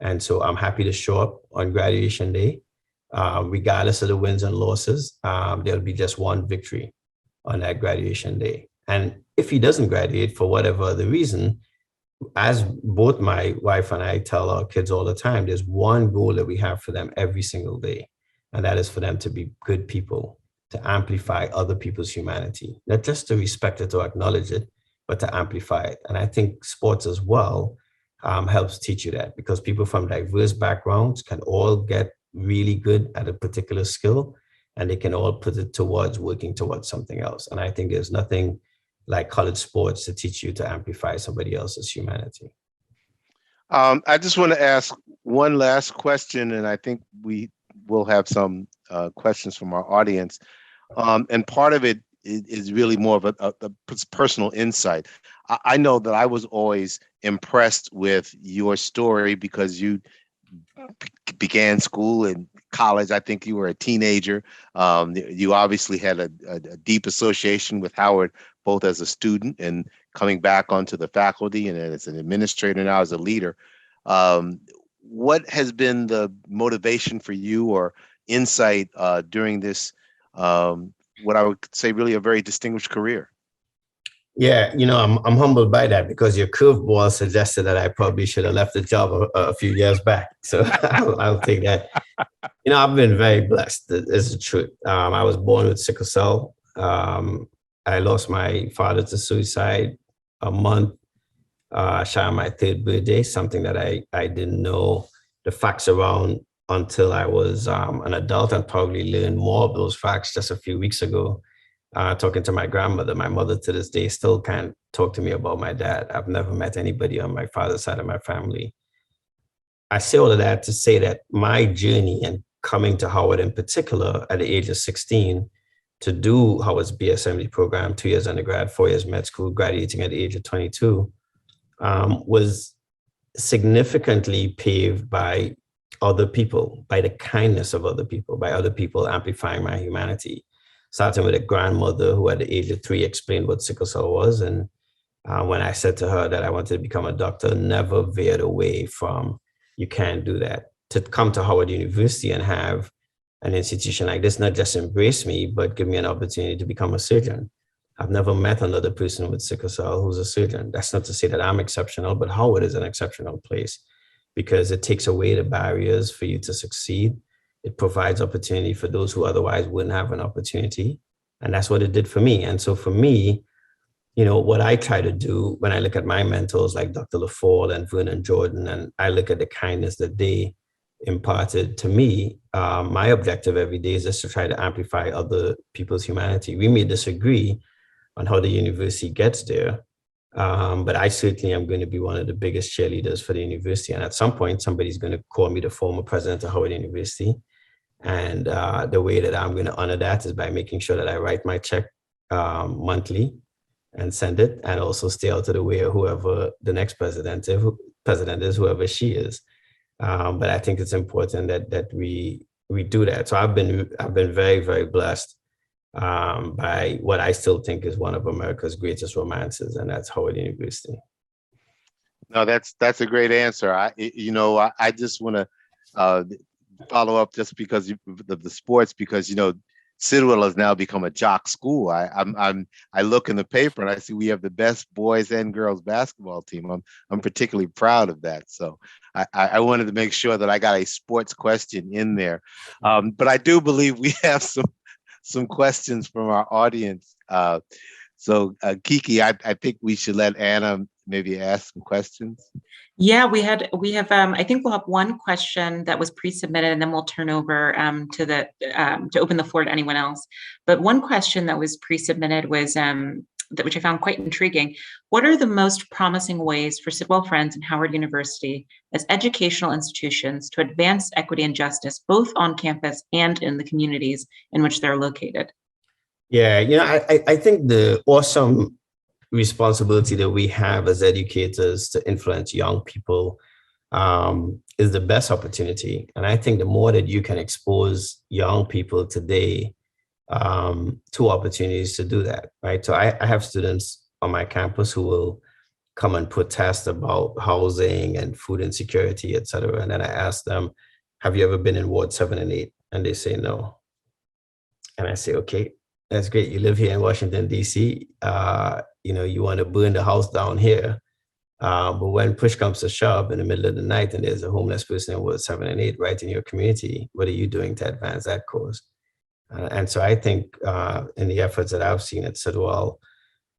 [SPEAKER 4] And so I'm happy to show up on graduation day. Regardless of the wins and losses, there'll be just one victory on that graduation day. And if he doesn't graduate for whatever the reason, as both my wife and I tell our kids all the time, there's one goal that we have for them every single day. And that is for them to be good people, to amplify other people's humanity, not just to respect it or acknowledge it, but to amplify it. And I think sports as well helps teach you that, because people from diverse backgrounds can all get really good at a particular skill, and they can all put it towards working towards something else. And I think there's nothing like college sports to teach you to amplify somebody else's humanity.
[SPEAKER 3] I just want to ask one last question, and I think we will have some questions from our audience. And part of it is really more of a personal insight. I know that I was always impressed with your story because you began school and college. I think you were a teenager. You obviously had a deep association with Howard, both as a student and coming back onto the faculty, and as an administrator now as a leader. What has been the motivation for you or insight during this, what I would say really a very distinguished career?
[SPEAKER 4] Yeah, I'm humbled by that, because your curveball suggested that I probably should have left the job a few years back. So I'll take that. I've been very blessed. It's the truth. I was born with sickle cell. I lost my father to suicide a month shy of my third birthday, something that I didn't know the facts around until I was an adult, and probably learned more of those facts just a few weeks ago. Talking to my grandmother. My mother to this day still can't talk to me about my dad. I've never met anybody on my father's side of my family. I say all of that to say that my journey and coming to Howard in particular at the age of 16 to do Howard's BSMD program, 2 years undergrad, 4 years med school, graduating at the age of 22, was significantly paved by other people, by the kindness of other people, by other people amplifying my humanity. Starting with a grandmother who at the age of 3 explained what sickle cell was. And when I said to her that I wanted to become a doctor, never veered away from, you can't do that. To come to Howard University and have an institution like this, not just embrace me, but give me an opportunity to become a surgeon. I've never met another person with sickle cell who's a surgeon. That's not to say that I'm exceptional, but Howard is an exceptional place because it takes away the barriers for you to succeed. It provides opportunity for those who otherwise wouldn't have an opportunity. And that's what it did for me. And so for me, what I try to do when I look at my mentors like Dr. LaFall and Vernon Jordan, and I look at the kindness that they imparted to me, my objective every day is just to try to amplify other people's humanity. We may disagree on how the university gets there, but I certainly am going to be one of the biggest cheerleaders for the university. And at some point, somebody's going to call me the former president of Howard University. And the way that I'm going to honor that is by making sure that I write my check monthly and send it, and also stay out of the way of whoever the next president is, whoever she is. But I think it's important that we do that. So I've been very, very blessed by what I still think is one of America's greatest romances, and that's Howard University.
[SPEAKER 3] No, that's a great answer. I just want to follow up just because of the sports, because Sidwell has now become a jock school. I look in the paper and I see we have the best boys and girls basketball team. I'm particularly proud of that. So I wanted to make sure that I got a sports question in there. But I do believe we have some questions from our audience. So Kiki, I think we should let Anna maybe ask some questions.
[SPEAKER 2] Yeah, we have, I think we'll have one question that was pre-submitted, and then we'll turn over to open the floor to anyone else. But one question that was pre-submitted was, which I found quite intriguing. What are the most promising ways for Sidwell Friends and Howard University as educational institutions to advance equity and justice, both on campus and in the communities in which they're located? Yeah,
[SPEAKER 4] I think the awesome responsibility that we have as educators to influence young people is the best opportunity. And I think the more that you can expose young people today to opportunities to do that, right? So I have students on my campus who will come and protest about housing and food insecurity, et cetera. And then I ask them, have you ever been in Ward 7 and 8? And they say no. And I say, okay, that's great. You live here in Washington, D.C. You want to burn the house down here. But when push comes to shove in the middle of the night and there's a homeless person in Ward 7 and 8 right in your community, what are you doing to advance that cause? And so I think in the efforts that I've seen at Sidwell,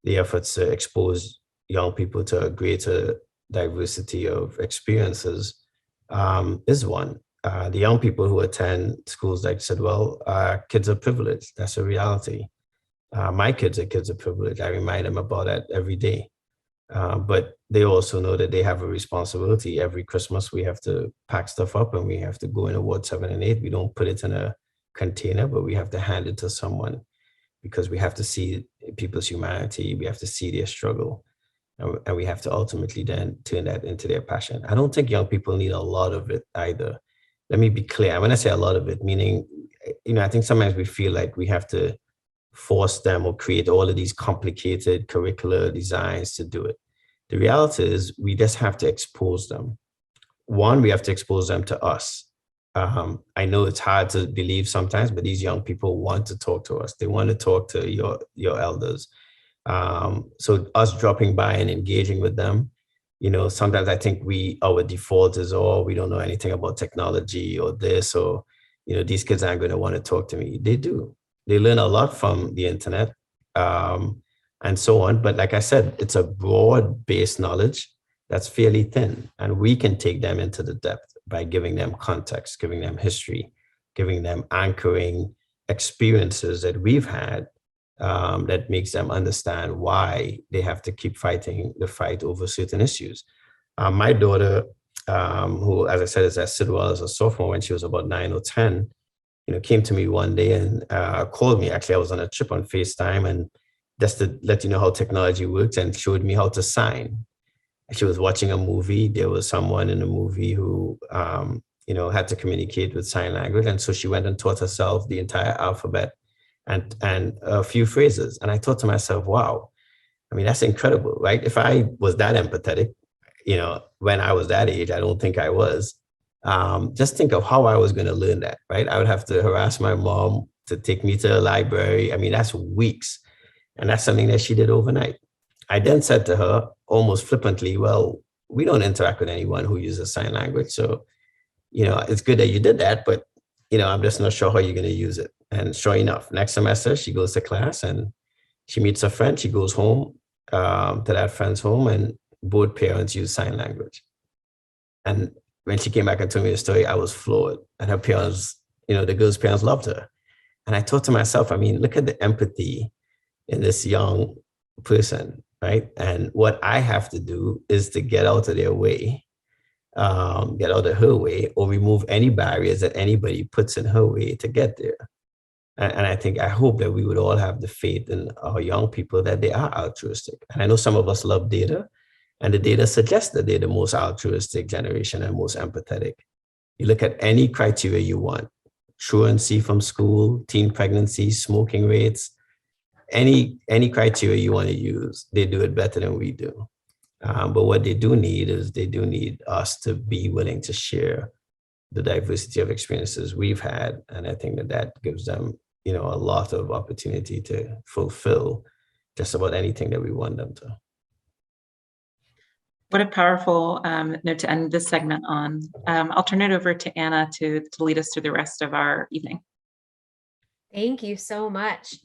[SPEAKER 4] the efforts to expose young people to a greater diversity of experiences is one. The young people who attend schools like Sidwell, kids are privileged. That's a reality. My kids are kids of privilege. I remind them about that every day. But they also know that they have a responsibility. Every Christmas, we have to pack stuff up and we have to go in Ward 7 and 8. We don't put it in a container, but we have to hand it to someone because we have to see people's humanity. We have to see their struggle. And we have to ultimately then turn that into their passion. I don't think young people need a lot of it either. Let me be clear. When I say a lot of it, meaning, I think sometimes we feel like we have to force them or create all of these complicated curricular designs to do it. The reality is we just have to expose them. One, we have to expose them to us. I know it's hard to believe sometimes, but these young people want to talk to us. They want to talk to your elders. So us dropping by and engaging with them, sometimes I think our default is, we don't know anything about technology or this, or, these kids aren't going to want to talk to me. They do. They learn a lot from the internet, and so on. But like I said, it's a broad-based knowledge that's fairly thin, and we can take them into the depth by giving them context, giving them history, giving them anchoring experiences that we've had, that makes them understand why they have to keep fighting the fight over certain issues. My daughter, who, as I said, is at Sidwell as a sophomore when she was about 9 or 10, came to me one day and called me. Actually, I was on a trip on FaceTime, and just to let you know how technology works, and showed me how to sign. She was watching a movie. There was someone in the movie who, had to communicate with sign language. And so she went and taught herself the entire alphabet and a few phrases. And I thought to myself, wow, that's incredible, right? If I was that empathetic, when I was that age, I don't think I was. Just think of how I was going to learn that, right? I would have to harass my mom to take me to the library. That's weeks. And that's something that she did overnight. I then said to her almost flippantly, well, we don't interact with anyone who uses sign language. So, it's good that you did that, but, I'm just not sure how you're going to use it. And sure enough, next semester, she goes to class and she meets a friend. She goes home to that friend's home, and both parents use sign language. And when she came back and told me the story, I was floored. And her parents, the girl's parents loved her. And I thought to myself, look at the empathy in this young person, right? And what I have to do is to get out of their way, get out of her way, or remove any barriers that anybody puts in her way to get there. And I hope that we would all have the faith in our young people that they are altruistic. And I know some of us love data, and the data suggests that they're the most altruistic generation and most empathetic. You look at any criteria you want, truancy from school, teen pregnancy, smoking rates, any criteria you want to use, they do it better than we do. But what they do need us to be willing to share the diversity of experiences we've had. And I think that gives them, a lot of opportunity to fulfill just about anything that we want them to.
[SPEAKER 2] What a powerful note to end this segment on. I'll turn it over to Anna to lead us through the rest of our evening.
[SPEAKER 1] Thank you so much.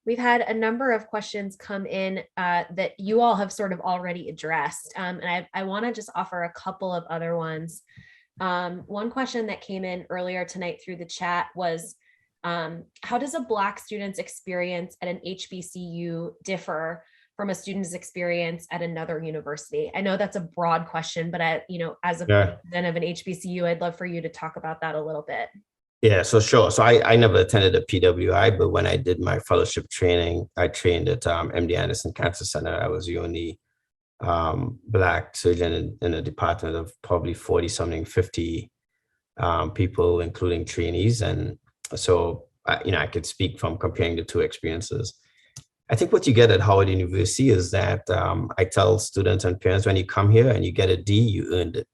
[SPEAKER 1] We've had a number of questions come in that you all have sort of already addressed. And I want to just offer a couple of other ones. One question that came in earlier tonight through the chat was, how does a Black student's experience at an HBCU differ from a student's experience at another university? I know that's a broad question, but as a president of an HBCU, I'd love for you to talk about that a little bit.
[SPEAKER 4] Yeah, so sure. So I never attended a PWI, but when I did my fellowship training, I trained at MD Anderson Cancer Center. I was the only Black surgeon in a department of probably 40-something, 50 people, including trainees. And so, I could speak from comparing the two experiences. I think what you get at Howard University is that I tell students and parents, when you come here and you get a D, you earned it.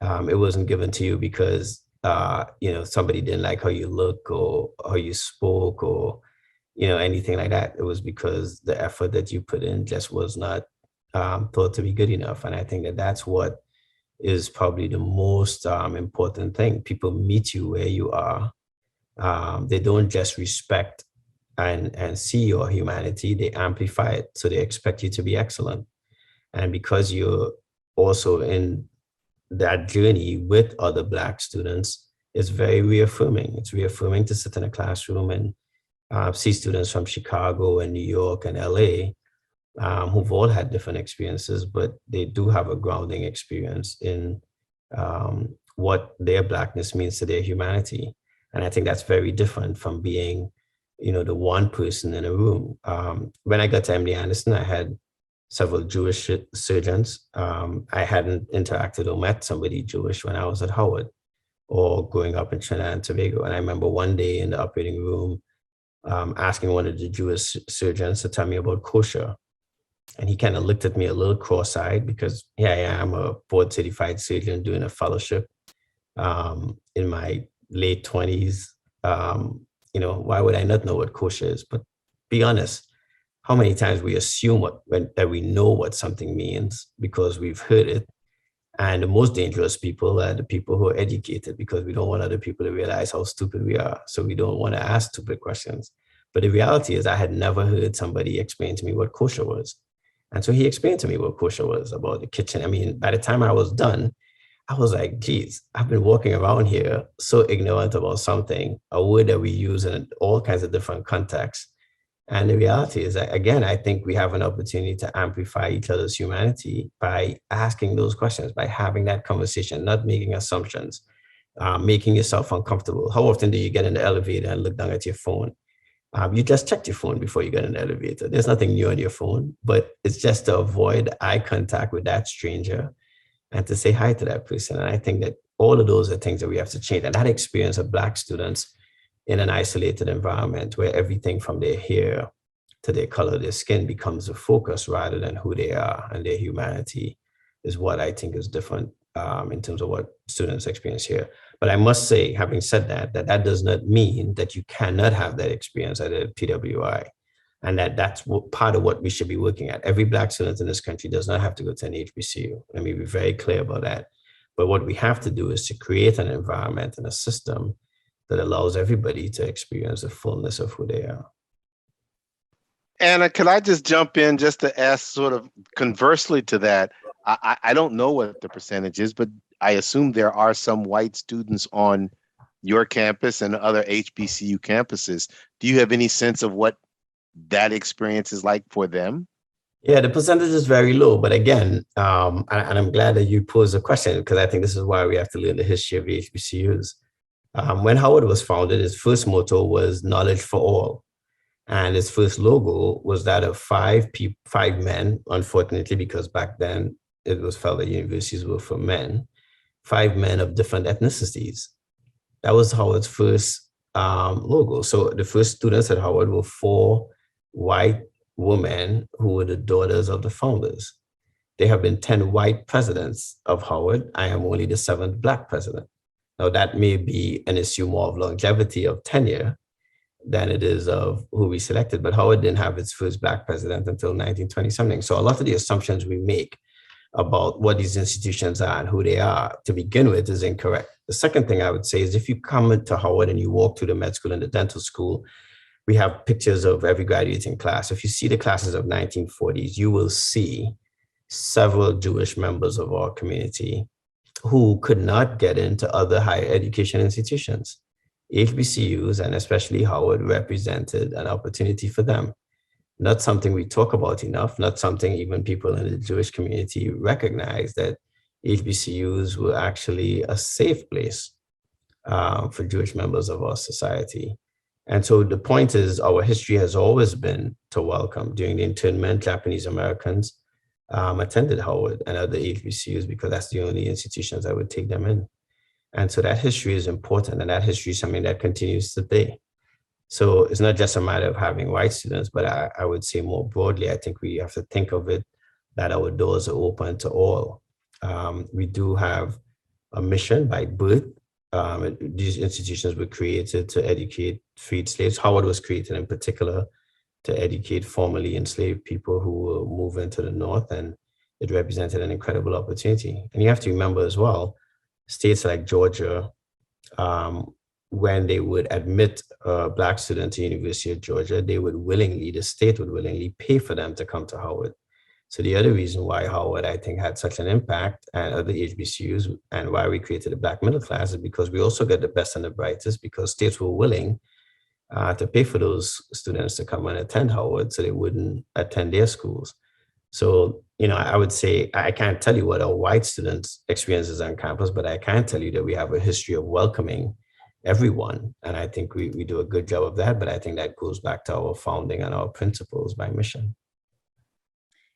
[SPEAKER 4] It wasn't given to you because somebody didn't like how you look or how you spoke or, anything like that. It was because the effort that you put in just was not thought to be good enough. And I think that's what is probably the most important thing. People meet you where you are. They don't just respect and see your humanity, they amplify it. So they expect you to be excellent. And because you're also in that journey with other Black students is very reaffirming. It's reaffirming to sit in a classroom and see students from Chicago and New York and LA who've all had different experiences, but they do have a grounding experience in what their Blackness means to their humanity. And I think that's very different from being, the one person in a room. When I got to MD Anderson, I had several Jewish surgeons. I hadn't interacted or met somebody Jewish when I was at Howard or growing up in Trinidad and Tobago. And I remember one day in the operating room asking one of the Jewish surgeons to tell me about kosher. And he kind of looked at me a little cross-eyed because here I am, a board-certified surgeon doing a fellowship in my late 20s. Why would I not know what kosher is? But be honest, how many times we assume that we know what something means because we've heard it. And the most dangerous people are the people who are educated because we don't want other people to realize how stupid we are. So we don't want to ask stupid questions. But the reality is I had never heard somebody explain to me what kosher was. And so he explained to me what kosher was about the kitchen. I mean, by the time I was done, I was like, geez, I've been walking around here so ignorant about something, a word that we use in all kinds of different contexts. And the reality is that, again, I think we have an opportunity to amplify each other's humanity by asking those questions, by having that conversation, not making assumptions, making yourself uncomfortable. How often do you get in the elevator and look down at your phone? You just checked your phone before you get in the elevator. There's nothing new on your phone, but it's just to avoid eye contact with that stranger and to say hi to that person. And I think that all of those are things that we have to change. And that experience of Black students in an isolated environment where everything from their hair to their color, their skin becomes a focus rather than who they are and their humanity is what I think is different in terms of what students experience here. But I must say, having said that does not mean that you cannot have that experience at a PWI. And that's part of what we should be looking at. Every Black student in this country does not have to go to an HBCU. Let me be very clear about that. But what we have to do is to create an environment and a system that allows everybody to experience the fullness of who they are.
[SPEAKER 3] Anna, can I just jump in just to ask sort of conversely to that? I don't know what the percentage is, but I assume there are some white students on your campus and other HBCU campuses. Do you have any sense of what that experience is like for them?
[SPEAKER 4] Yeah, the percentage is very low. But again, and I'm glad that you posed a question because I think this is why we have to learn the history of HBCUs. When Howard was founded, his first motto was knowledge for all. And his first logo was that of five men, unfortunately, because back then it was felt that universities were for men, 5 men of different ethnicities. That was Howard's first logo. So the first students at Howard were 4 white women who were the daughters of the founders. There have been 10 white presidents of Howard. I am only the 7th Black president. Now that may be an issue more of longevity of tenure than it is of who we selected, but Howard didn't have its first Black president until 1920 something. So a lot of the assumptions we make about what these institutions are and who they are to begin with is incorrect. The second thing I would say is if you come into Howard and you walk through the med school and the dental school, we have pictures of every graduating class. If you see the classes of 1940s, you will see several Jewish members of our community who could not get into other higher education institutions. HBCUs, and especially Howard, represented an opportunity for them. Not something we talk about enough, not something even people in the Jewish community recognize, that HBCUs were actually a safe place for Jewish members of our society. And so the point is, our history has always been to welcome. During the internment, Japanese Americans attended Howard and other HBCUs because that's the only institutions that would take them in. And so that history is important, and that history is something that continues today. So it's not just a matter of having white students, but I would say more broadly, I think we have to think of it that our doors are open to all. We do have a mission by birth. These institutions were created to educate freed slaves. Howard was created in particular to educate formerly enslaved people who were moving to the North, and it represented an incredible opportunity. And you have to remember as well, states like Georgia, when they would admit a Black student to University of Georgia, the state would willingly pay for them to come to Howard. So the other reason why Howard, I think, had such an impact and other HBCUs and why we created the Black middle class is because we also got the best and the brightest because states were willing to pay for those students to come and attend Howard so they wouldn't attend their schools. So, I would say I can't tell you what our white students' experiences on campus, but I can tell you that we have a history of welcoming everyone. And I think we do a good job of that. But I think that goes back to our founding and our principles by mission.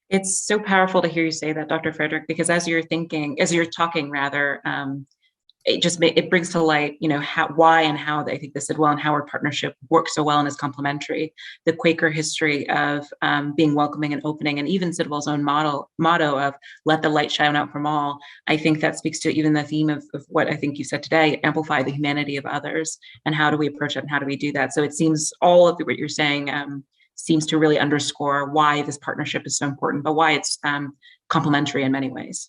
[SPEAKER 2] It's so powerful to hear you say that, Dr. Frederick, because as you're talking rather, it brings to light, why and how I think the Sidwell and Howard partnership works so well and is complementary. The Quaker history of being welcoming and opening, and even Sidwell's own motto of "Let the light shine out from all." I think that speaks to even the theme of what I think you said today: amplify the humanity of others, and how do we approach it, and how do we do that? So it seems all of what you're saying seems to really underscore why this partnership is so important, but why it's complementary in many ways.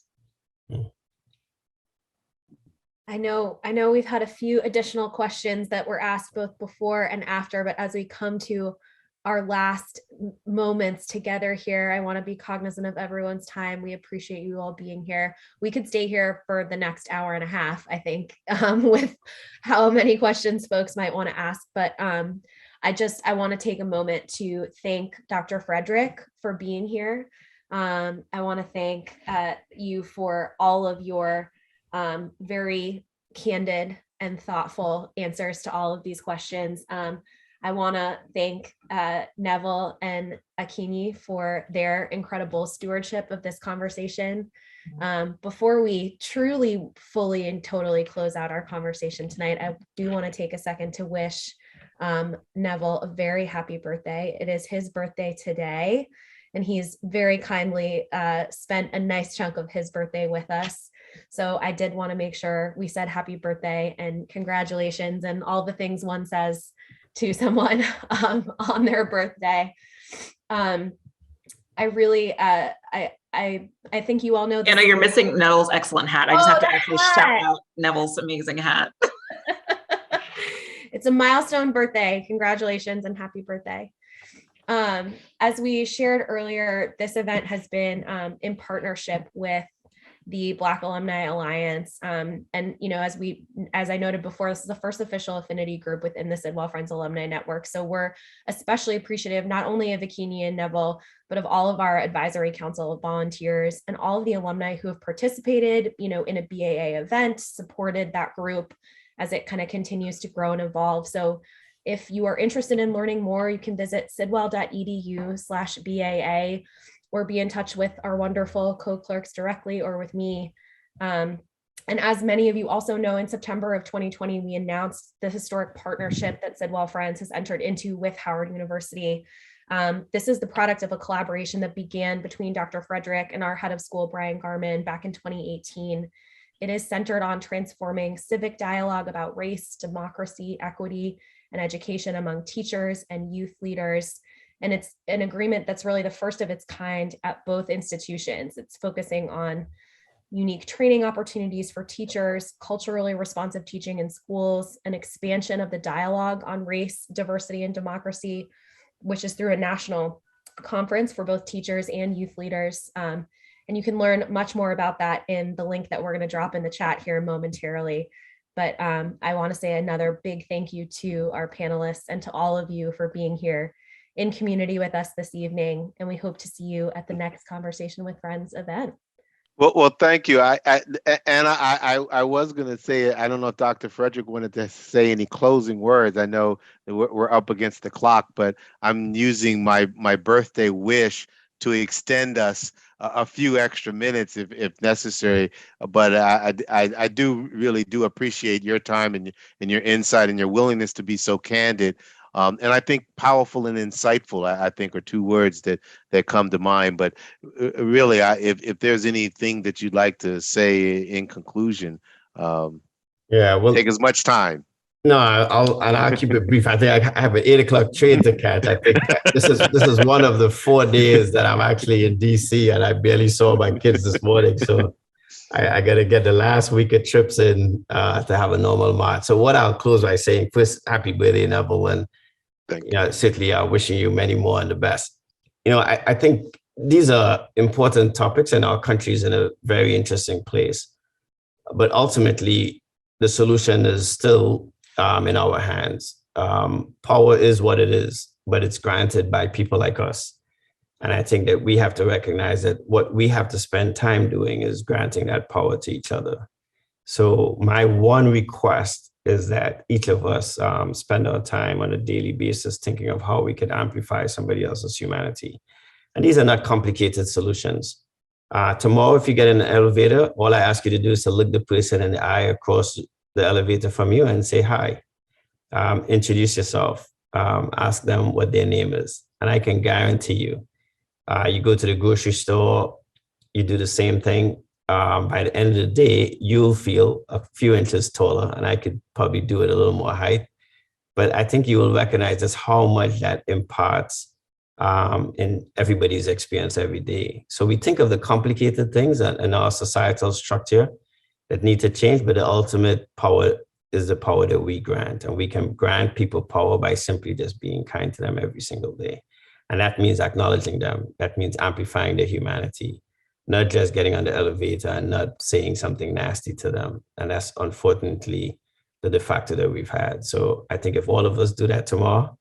[SPEAKER 1] I know we've had a few additional questions that were asked both before and after, but as we come to our last moments together here, I want to be cognizant of everyone's time. We appreciate you all being here. We could stay here for the next hour and a half, I think, with how many questions folks might want to ask, but I want to take a moment to thank Dr. Frederick for being here. I want to thank you for all of your very candid and thoughtful answers to all of these questions. I want to thank Neville and Akinyi for their incredible stewardship of this conversation. Before we truly, fully, and totally close out our conversation tonight, I do want to take a second to wish Neville a very happy birthday. It is his birthday today, and he's very kindly spent a nice chunk of his birthday with us. So I did want to make sure we said happy birthday and congratulations and all the things one says to someone on their birthday. I really, I think you all know.
[SPEAKER 2] Anna, you're missing Neville's excellent hat. I just have to actually shout out Neville's amazing hat.
[SPEAKER 1] It's a milestone birthday. Congratulations and happy birthday. As we shared earlier, this event has been in partnership with the Black Alumni Alliance. And, as I noted before, this is the first official affinity group within the Sidwell Friends Alumni Network. So we're especially appreciative, not only of Akinyi and Neville, but of all of our advisory council volunteers and all of the alumni who have participated, in a BAA event, supported that group as it kind of continues to grow and evolve. So if you are interested in learning more, you can visit sidwell.edu/BAA or be in touch with our wonderful co-clerks directly or with me. And as many of you also know, in September of 2020, we announced the historic partnership that Sidwell Friends has entered into with Howard University. This is the product of a collaboration that began between Dr. Frederick and our head of school, Brian Garman, back in 2018. It is centered on transforming civic dialogue about race, democracy, equity, and education among teachers and youth leaders. And it's an agreement that's really the first of its kind at both institutions. It's focusing on unique training opportunities for teachers, culturally responsive teaching in schools, an expansion of the dialogue on race, diversity, and democracy, which is through a national conference for both teachers and youth leaders. And you can learn much more about that in the link that we're going to drop in the chat here momentarily. But I want to say another big thank you to our panelists and to all of you for being here in community with us this evening. And we hope to see you at the next Conversation with Friends event.
[SPEAKER 3] Well, thank you. I was going to say, I don't know if Dr. Frederick wanted to say any closing words. I know that we're up against the clock, but I'm using my birthday wish to extend us a few extra minutes if necessary. But I really do appreciate your time and your insight and your willingness to be so candid. And I think powerful and insightful, I think, are two words that come to mind. But really, if there's anything that you'd like to say in conclusion, take as much time.
[SPEAKER 4] No, I'll keep it brief. I think I have an 8 o'clock train to catch. I think this is one of the 4 days that I'm actually in DC, and I barely saw my kids this morning. So I got to get the last week of trips in to have a normal March. So what I'll close by saying, first, happy birthday, Neville, and certainly wishing you many more and the best. I think these are important topics, and our country is in a very interesting place. But ultimately, the solution is still in our hands. Power is what it is, but it's granted by people like us. And I think that we have to recognize that what we have to spend time doing is granting that power to each other. So my one request is that each of us spend our time on a daily basis thinking of how we could amplify somebody else's humanity. And these are not complicated solutions. Tomorrow, if you get in an elevator, all I ask you to do is to look the person in the eye across the elevator from you and say hi. Introduce yourself. Ask them what their name is. And I can guarantee you, you go to the grocery store, you do the same thing. By the end of the day, you'll feel a few inches taller, and I could probably do it a little more height. But I think you will recognize just how much that imparts in everybody's experience every day. So we think of the complicated things in our societal structure that need to change, but the ultimate power is the power that we grant. And we can grant people power by simply just being kind to them every single day. And that means acknowledging them. That means amplifying their humanity, not just getting on the elevator and not saying something nasty to them. And that's unfortunately the de facto that we've had. So I think if all of us do that tomorrow,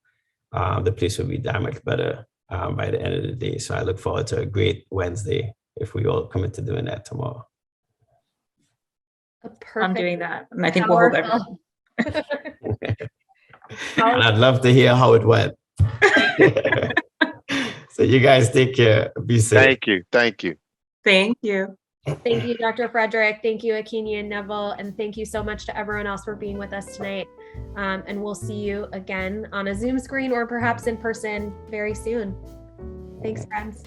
[SPEAKER 4] the place will be that much better by the end of the day. So I look forward to a great Wednesday if we all commit to doing that tomorrow.
[SPEAKER 2] I'm doing that. And I think we'll hold everyone.
[SPEAKER 4] And I'd love to hear how it went. So you guys take care. Be safe.
[SPEAKER 3] Thank you. Thank you.
[SPEAKER 2] Thank you.
[SPEAKER 1] Thank you, Dr. Frederick. Thank you, Akinya and Neville. And thank you so much to everyone else for being with us tonight. And we'll see you again on a Zoom screen or perhaps in person very soon. Thanks, friends.